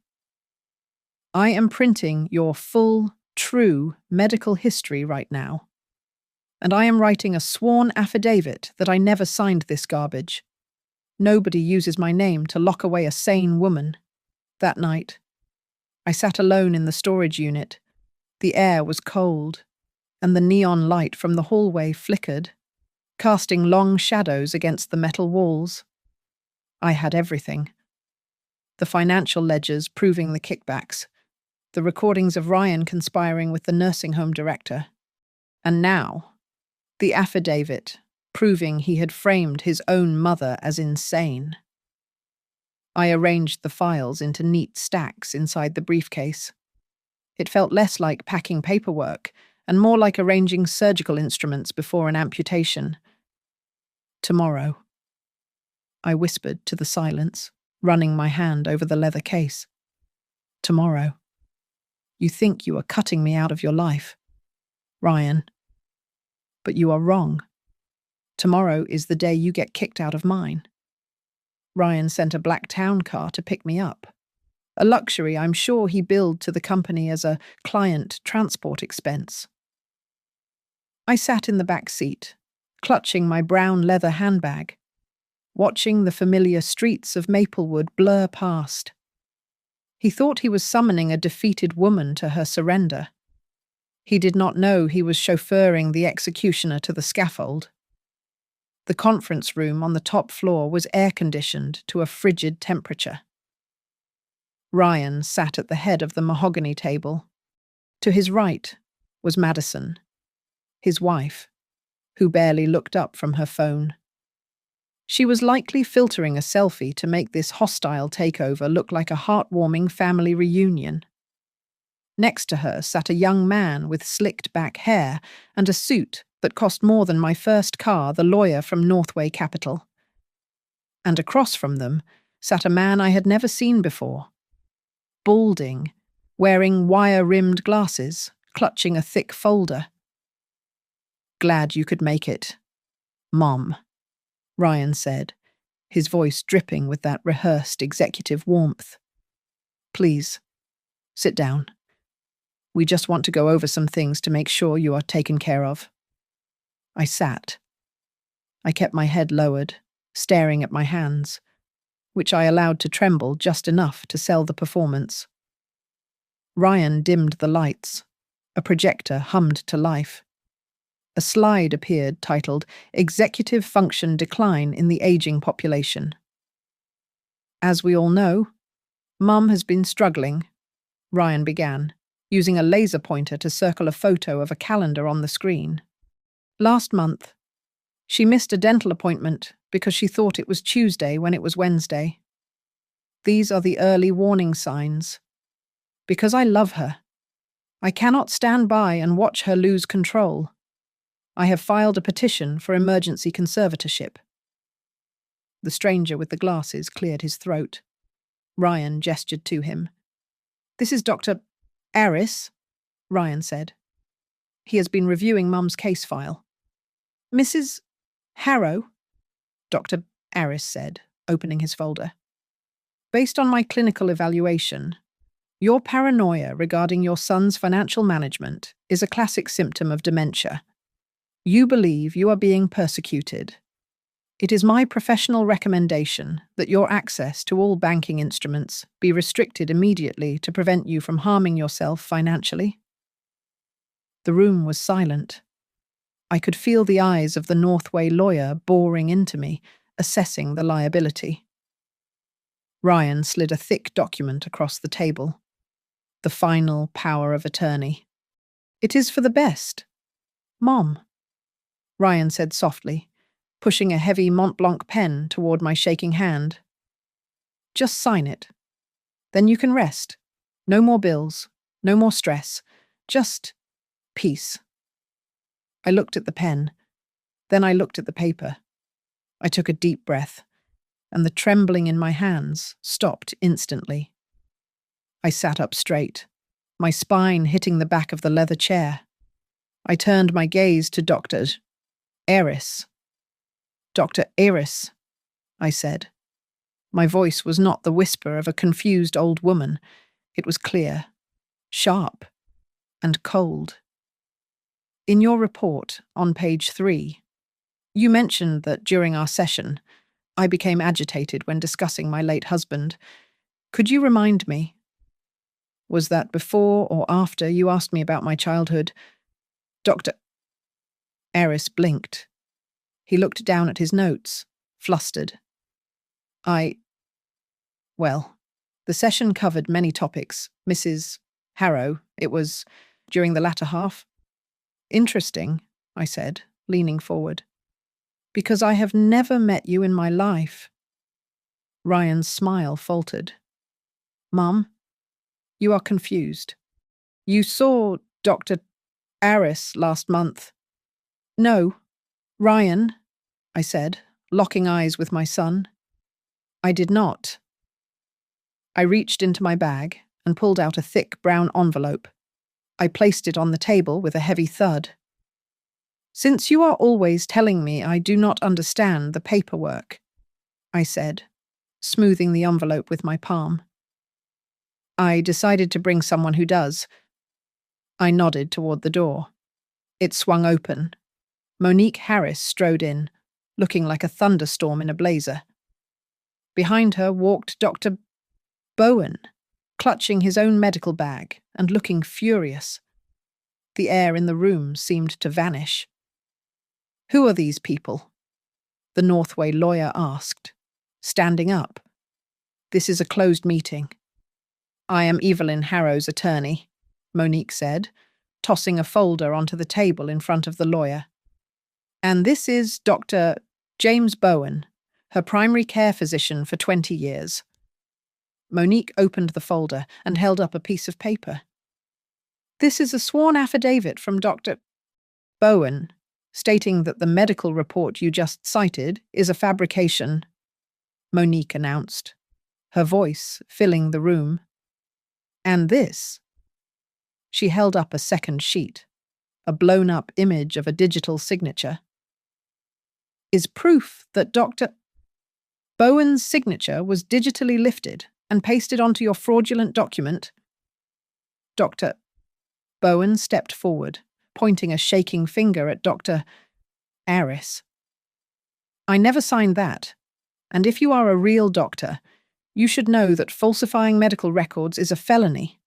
A: "I am printing your full, true medical history right now. And I am writing a sworn affidavit that I never signed this garbage. Nobody uses my name to lock away a sane woman." That night, I sat alone in the storage unit. The air was cold, and the neon light from the hallway flickered, casting long shadows against the metal walls. I had everything. The financial ledgers proving the kickbacks, the recordings of Ryan conspiring with the nursing home director, and now, the affidavit proving he had framed his own mother as insane. I arranged the files into neat stacks inside the briefcase. It felt less like packing paperwork and more like arranging surgical instruments before an amputation. "Tomorrow," I whispered to the silence, running my hand over the leather case. "Tomorrow. You think you are cutting me out of your life, Ryan. But you are wrong. Tomorrow is the day you get kicked out of mine." Ryan sent a black town car to pick me up, a luxury I'm sure he billed to the company as a client transport expense. I sat in the back seat, clutching my brown leather handbag, watching the familiar streets of Maplewood blur past. He thought he was summoning a defeated woman to her surrender. He did not know he was chauffeuring the executioner to the scaffold. The conference room on the top floor was air-conditioned to a frigid temperature. Ryan sat at the head of the mahogany table. To his right was Madison, his wife, who barely looked up from her phone. She was likely filtering a selfie to make this hostile takeover look like a heartwarming family reunion. Next to her sat a young man with slicked-back hair and a suit that cost more than my first car, the lawyer from Northway Capital. And across from them sat a man I had never seen before, balding, wearing wire-rimmed glasses, clutching a thick folder. "Glad you could make it, Mom," Ryan said, his voice dripping with that rehearsed executive warmth. "Please, sit down. We just want to go over some things to make sure you are taken care of." I sat. I kept my head lowered, staring at my hands, which I allowed to tremble just enough to sell the performance. Ryan dimmed the lights. A projector hummed to life. A slide appeared titled "Executive Function Decline in the Aging Population." "As we all know, Mum has been struggling," Ryan began, using a laser pointer to circle a photo of a calendar on the screen. "Last month, she missed a dental appointment because she thought it was Tuesday when it was Wednesday. These are the early warning signs. Because I love her, I cannot stand by and watch her lose control. I have filed a petition for emergency conservatorship." The stranger with the glasses cleared his throat. Ryan gestured to him. "This is Dr. Aris," Ryan said. "He has been reviewing Mum's case file." "Mrs. Harrow," Dr. Aris said, opening his folder. "Based on my clinical evaluation, your paranoia regarding your son's financial management is a classic symptom of dementia. You believe you are being persecuted. It is my professional recommendation that your access to all banking instruments be restricted immediately to prevent you from harming yourself financially." The room was silent. I could feel the eyes of the Northway lawyer boring into me, assessing the liability. Ryan slid a thick document across the table. The final power of attorney. "It is for the best, Mom," Ryan said softly, pushing a heavy Mont Blanc pen toward my shaking hand. Just sign it. Then you can rest. No more bills, no more stress. Just peace. I looked at the pen. Then I looked at the paper. I took a deep breath, and the trembling in my hands stopped instantly. I sat up straight, my spine hitting the back of the leather chair. I turned my gaze to Dr. Eris. Dr. Eris, I said. My voice was not the whisper of a confused old woman. It was clear, sharp, and cold. In your report, on page 3, you mentioned that during our session, I became agitated when discussing my late husband. Could you remind me? Was that before or after you asked me about my childhood? Dr. Eris blinked. He looked down at his notes, flustered. Well, the session covered many topics. Mrs. Harrow, it was during the latter half. Interesting, I said, leaning forward. Because I have never met you in my life. Ryan's smile faltered. Mum, you are confused. You saw Dr. Aris last month. No, Ryan, I said, locking eyes with my son. I did not. I reached into my bag and pulled out a thick brown envelope. I placed it on the table with a heavy thud. Since you are always telling me I do not understand the paperwork, I said, smoothing the envelope with my palm. I decided to bring someone who does. I nodded toward the door. It swung open. Monique Harris strode in, looking like a thunderstorm in a blazer. Behind her walked Dr. Bowen, clutching his own medical bag and looking furious. The air in the room seemed to vanish. Who are these people? The Northway lawyer asked, standing up. This is a closed meeting. I am Evelyn Harrow's attorney, Monique said, tossing a folder onto the table in front of the lawyer. And this is Dr. James Bowen, her primary care physician for 20 years. Monique opened the folder and held up a piece of paper. This is a sworn affidavit from Dr. Bowen, stating that the medical report you just cited is a fabrication, Monique announced, her voice filling the room. And this. She held up a second sheet, a blown-up image of a digital signature, is proof that Dr. Bowen's signature was digitally lifted and pasted onto your fraudulent document. Dr. Bowen stepped forward, pointing a shaking finger at Dr. Aris. I never signed that, and if you are a real doctor, you should know that falsifying medical records is a felony.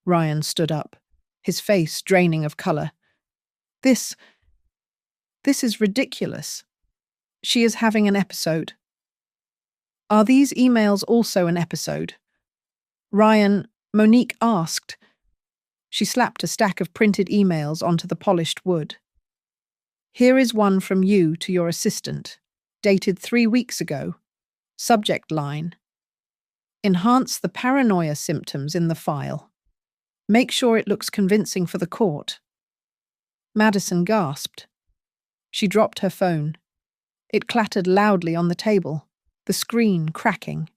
A: Ryan stood up, his face draining of colour. This is ridiculous. She is having an episode. Are these emails also an episode? Ryan, Monique asked. She slapped a stack of printed emails onto the polished wood. Here is one from you to your assistant, dated 3 weeks ago. Subject line. Enhance the paranoia symptoms in the file. Make sure it looks convincing for the court. Madison gasped. She dropped her phone. It clattered loudly on the table, the screen cracking.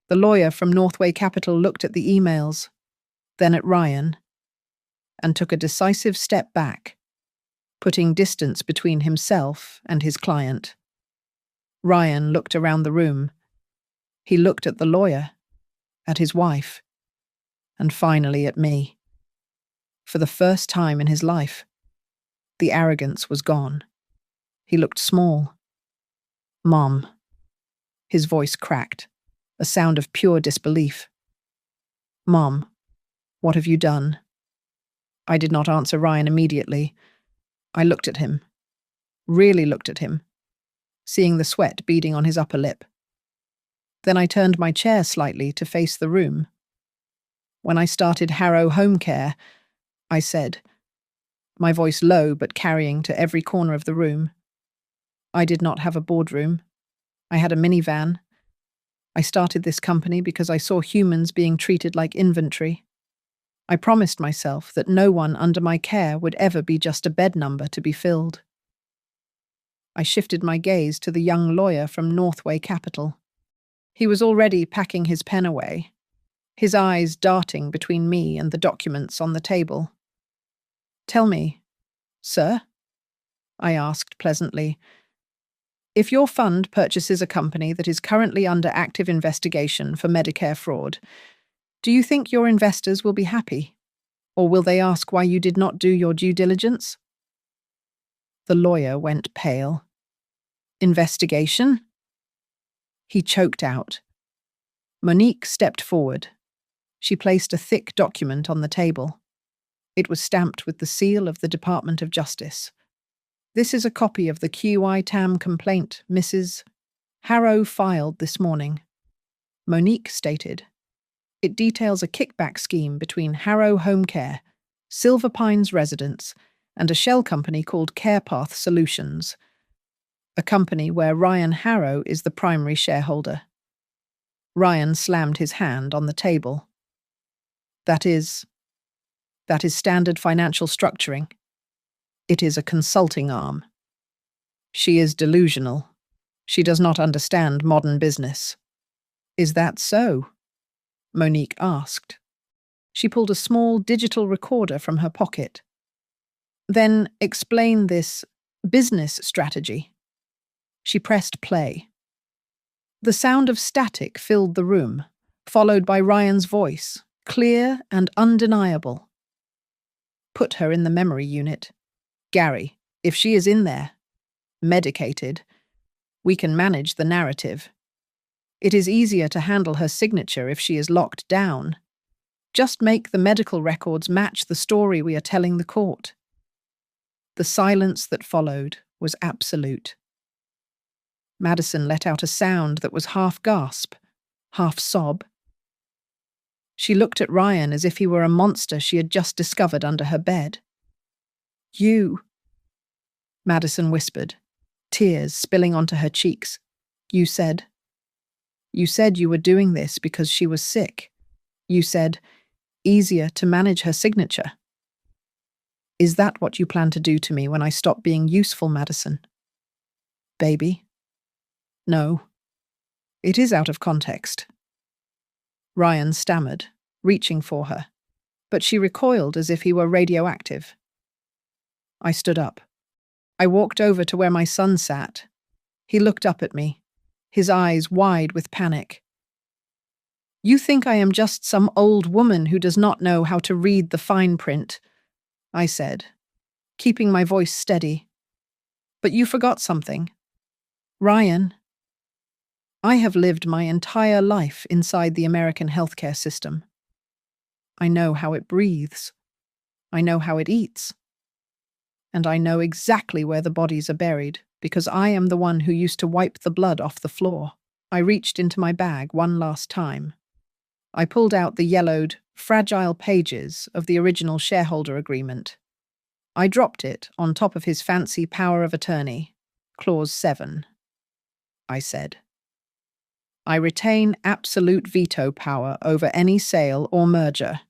A: The lawyer from Northway Capital looked at the emails, then at Ryan, and took a decisive step back, putting distance between himself and his client. Ryan looked around the room. He looked at the lawyer, at his wife, and finally at me. For the first time in his life, the arrogance was gone. He looked small. Mom. His voice cracked, a sound of pure disbelief. Mom, what have you done? I did not answer Ryan immediately. I looked at him, really looked at him, seeing the sweat beading on his upper lip. Then I turned my chair slightly to face the room. When I started Harrow Home Care, I said, my voice low but carrying to every corner of the room, I did not have a boardroom. I had a minivan. I started this company because I saw humans being treated like inventory. I promised myself that no one under my care would ever be just a bed number to be filled. I shifted my gaze to the young lawyer from Northway Capital. He was already packing his pen away, his eyes darting between me and the documents on the table. "Tell me, sir," I asked pleasantly, "if your fund purchases a company that is currently under active investigation for Medicare fraud, do you think your investors will be happy? Or will they ask why you did not do your due diligence?" The lawyer went pale. "Investigation?" He choked out. Monique stepped forward. She placed a thick document on the table. It was stamped with the seal of the Department of Justice. "This is a copy of the QI-TAM complaint Mrs. Harrow filed this morning," Monique stated. "It details a kickback scheme between Harrow Home Care, Silver Pines Residents, and a shell company called CarePath Solutions, a company where Ryan Harrow is the primary shareholder." Ryan slammed his hand on the table. That is standard financial structuring. It is a consulting arm. She is delusional. She does not understand modern business." "Is that so?" Monique asked. She pulled a small digital recorder from her pocket. "Then explain this business strategy." She pressed play. The sound of static filled the room, followed by Ryan's voice, clear and undeniable. "Put her in the memory unit. Gary, if she is in there, medicated, we can manage the narrative. It is easier to handle her signature if she is locked down. Just make the medical records match the story we are telling the court." The silence that followed was absolute. Madison let out a sound that was half gasp, half sob. She looked at Ryan as if he were a monster she had just discovered under her bed. "You," Madison whispered, tears spilling onto her cheeks. You said you were doing this because she was sick. You said, easier to manage her signature. Is that what you plan to do to me when I stop being useful, Madison?" "Baby?" "No. It is out of context." Ryan stammered, reaching for her, but she recoiled as if he were radioactive. I stood up. I walked over to where my son sat. He looked up at me, his eyes wide with panic. "You think I am just some old woman who does not know how to read the fine print," I said, keeping my voice steady. "But you forgot something. Ryan, I have lived my entire life inside the American healthcare system. I know how it breathes. I know how it eats. And I know exactly where the bodies are buried, because I am the one who used to wipe the blood off the floor." I reached into my bag one last time. I pulled out the yellowed, fragile pages of the original shareholder agreement. I dropped it on top of his fancy power of attorney, Clause 7. I said, "I retain absolute veto power over any sale or merger.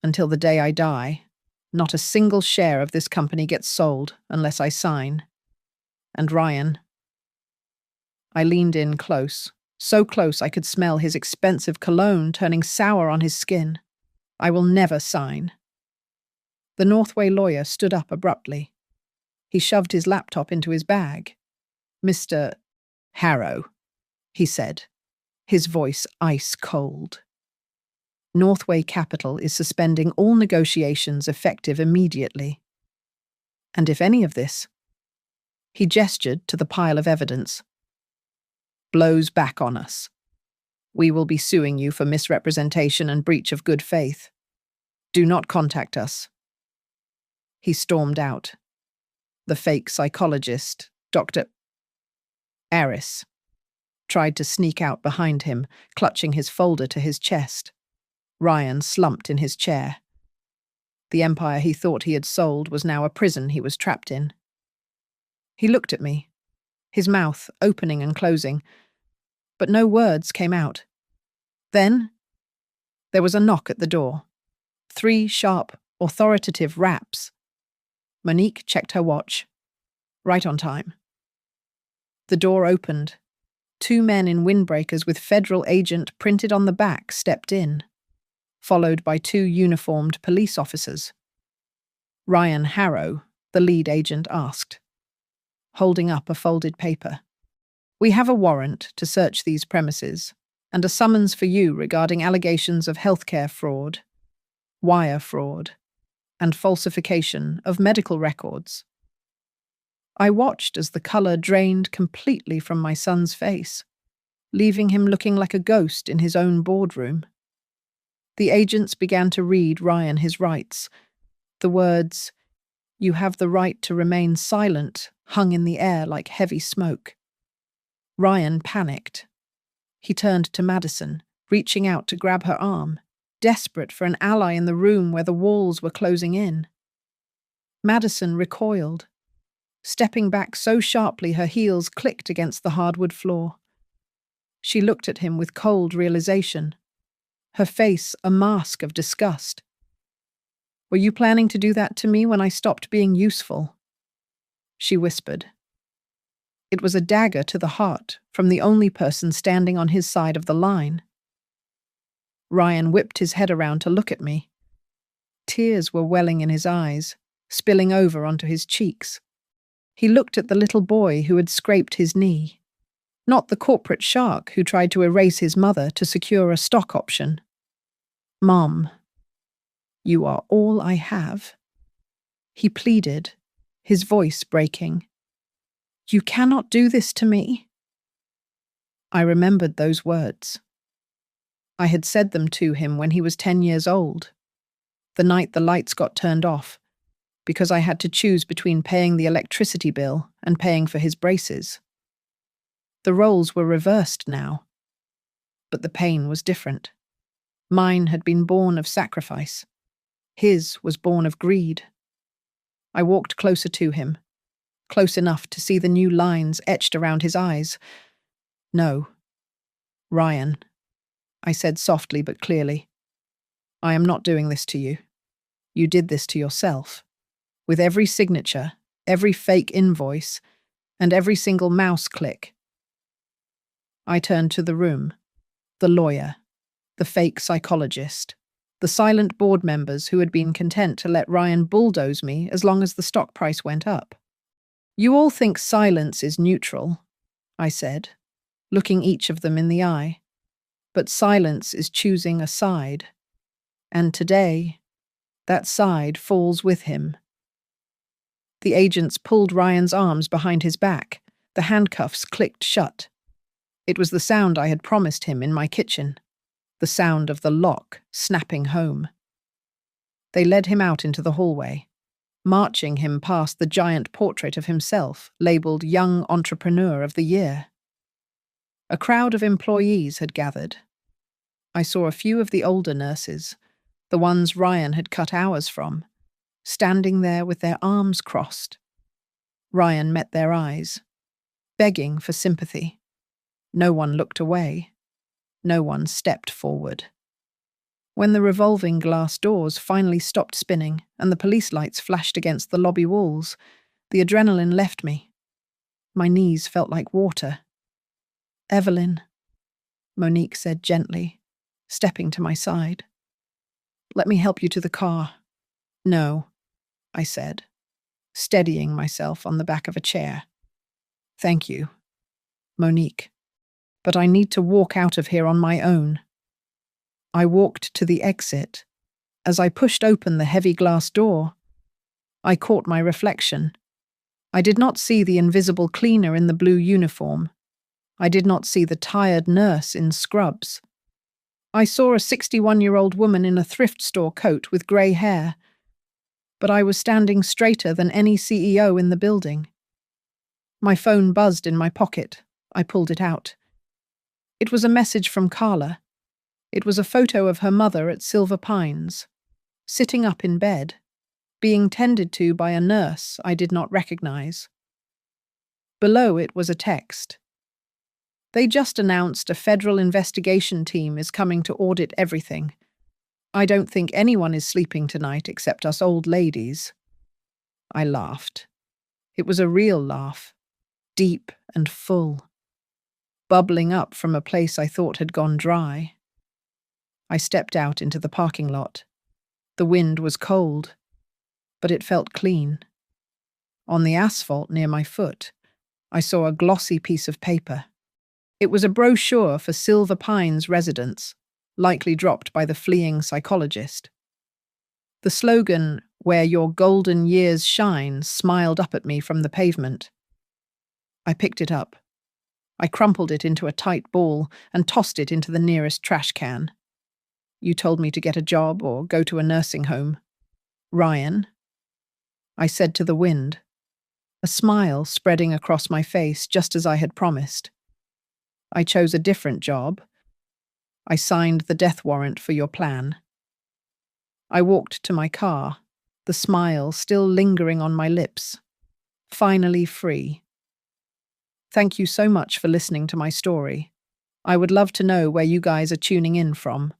A: Until the day I die, not a single share of this company gets sold unless I sign. And Ryan..." I leaned in close, so close I could smell his expensive cologne turning sour on his skin. "I will never sign." The Northway lawyer stood up abruptly. He shoved his laptop into his bag. "Mr. Harrow," he said, his voice ice cold. "Northway Capital is suspending all negotiations effective immediately. And if any of this," he gestured to the pile of evidence, "blows back on us, we will be suing you for misrepresentation and breach of good faith. Do not contact us." He stormed out. The fake psychologist, Dr. Aris, tried to sneak out behind him, clutching his folder to his chest. Ryan slumped in his chair. The empire he thought he had sold was now a prison he was trapped in. He looked at me, his mouth opening and closing, but no words came out. Then there was a knock at the door. 3 sharp, authoritative raps. Monique checked her watch. Right on time. The door opened. 2 men in windbreakers with federal agent printed on the back stepped in, followed by 2 uniformed police officers. Ryan Harrow, the lead agent, asked, holding up a folded paper. "We have a warrant to search these premises and a summons for you regarding allegations of healthcare fraud, wire fraud, and falsification of medical records." I watched as the colour drained completely from my son's face, leaving him looking like a ghost in his own boardroom. The agents began to read Ryan his rights. The words, "You have the right to remain silent," hung in the air like heavy smoke. Ryan panicked. He turned to Madison, reaching out to grab her arm, desperate for an ally in the room where the walls were closing in. Madison recoiled, stepping back so sharply her heels clicked against the hardwood floor. She looked at him with cold realization, her face a mask of disgust. "Were you planning to do that to me when I stopped being useful?" she whispered. It was a dagger to the heart from the only person standing on his side of the line. Ryan whipped his head around to look at me. Tears were welling in his eyes, spilling over onto his cheeks. He looked at the little boy who had scraped his knee, not the corporate shark who tried to erase his mother to secure a stock option. "Mom, you are all I have," he pleaded, his voice breaking. "You cannot do this to me." I remembered those words. I had said them to him when he was 10 years old, the night the lights got turned off, because I had to choose between paying the electricity bill and paying for his braces. The roles were reversed now, but the pain was different. Mine had been born of sacrifice. His was born of greed. I walked closer to him, close enough to see the new lines etched around his eyes. "No, Ryan," I said softly but clearly. "I am not doing this to you. You did this to yourself. With every signature, every fake invoice, and every single mouse click." I turned to the room, the lawyer, the fake psychologist, the silent board members who had been content to let Ryan bulldoze me as long as the stock price went up. "You all think silence is neutral," I said, looking each of them in the eye. "But silence is choosing a side. And today, that side falls with him." The agents pulled Ryan's arms behind his back. The handcuffs clicked shut. It was the sound I had promised him in my kitchen, the sound of the lock snapping home. They led him out into the hallway, marching him past the giant portrait of himself, labelled Young Entrepreneur of the Year. A crowd of employees had gathered. I saw a few of the older nurses, the ones Ryan had cut hours from, standing there with their arms crossed. Ryan met their eyes, begging for sympathy. No one looked away. No one stepped forward. When the revolving glass doors finally stopped spinning and the police lights flashed against the lobby walls, the adrenaline left me. My knees felt like water. "Evelyn," Monique said gently, stepping to my side. "Let me help you to the car." "No," I said, steadying myself on the back of a chair. "Thank you, Monique, but I need to walk out of here on my own." I walked to the exit. As I pushed open the heavy glass door, I caught my reflection. I did not see the invisible cleaner in the blue uniform. I did not see the tired nurse in scrubs. I saw a 61-year-old woman in a thrift store coat with grey hair, but I was standing straighter than any CEO in the building. My phone buzzed in my pocket. I pulled it out. It was a message from Carla. It was a photo of her mother at Silver Pines, sitting up in bed, being tended to by a nurse I did not recognize. Below it was a text. They just announced a federal investigation team is coming to audit everything. I don't think anyone is sleeping tonight except us old ladies. I laughed. It was a real laugh, deep and full, bubbling up from a place I thought had gone dry. I stepped out into the parking lot. The wind was cold, but it felt clean. On the asphalt near my foot, I saw a glossy piece of paper. It was a brochure for Silver Pines residents, likely dropped by the fleeing psychologist. The slogan, "Where your golden years shine," smiled up at me from the pavement. I picked it up. I crumpled it into a tight ball and tossed it into the nearest trash can. You told me to get a job or go to a nursing home. Ryan, I said to the wind, a smile spreading across my face just as I had promised. I chose a different job. I signed the death warrant for your plan. I walked to my car, the smile still lingering on my lips. Finally free. Thank you so much for listening to my story. I would love to know where you guys are tuning in from.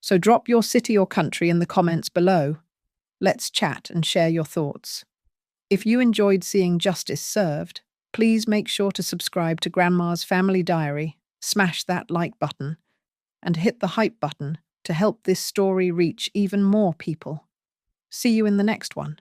A: So drop your city or country in the comments below. Let's chat and share your thoughts. If you enjoyed seeing justice served, please make sure to subscribe to Grandma's Family Diary, smash that like button, and hit the hype button to help this story reach even more people. See you in the next one.